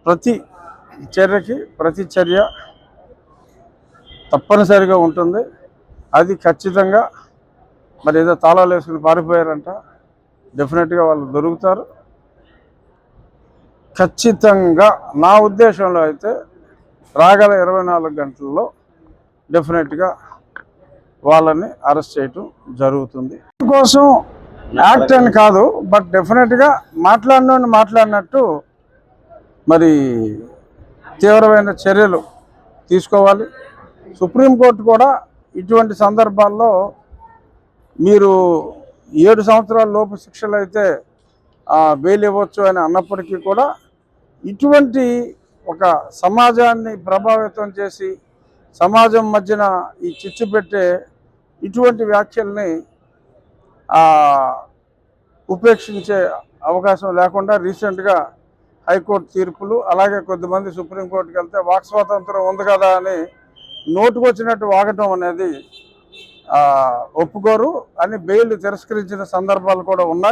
ప్రతి చర్యకి ప్రతిచర్య తప్పనిసరిగా ఉంటుంది. అది ఖచ్చితంగా మరి ఏదో తాళాలు వేసుకుని పారిపోయారంట, డెఫినెట్గా వాళ్ళు దొరుకుతారు. ఖచ్చితంగా నా ఉద్దేశంలో అయితే రాగల 24 గంటల్లో డెఫినెట్గా వాళ్ళని అరెస్ట్ చేయటం జరుగుతుంది. కోసం యాక్ట్ అని కాదు, బట్ డెఫినెట్గా మాట్లాడినట్టు మరి తీవ్రమైన చర్యలు తీసుకోవాలి. సుప్రీంకోర్టు కూడా ఇటువంటి సందర్భాల్లో మీరు 7 సంవత్సరాల లోపు శిక్షలు అయితే బెయిల్ ఇవ్వచ్చు అని అన్నప్పటికీ కూడా ఇటువంటి ఒక సమాజాన్ని ప్రభావితం చేసి సమాజం మధ్యన ఈ చిచ్చు పెట్టే ఇటువంటి వ్యాఖ్యల్ని ఉపేక్షించే అవకాశం లేకుండా రీసెంట్గా హైకోర్టు తీర్పులు, అలాగే కొద్దిమంది సుప్రీంకోర్టుకి వెళ్తే వాక్ స్వాతంత్రం ఉంది కదా అని నోటుకొచ్చినట్టు వాగటం అనేది ఒప్పుకోరు అని బెయిల్ తిరస్కరించిన సందర్భాలు కూడా ఉన్నాయి.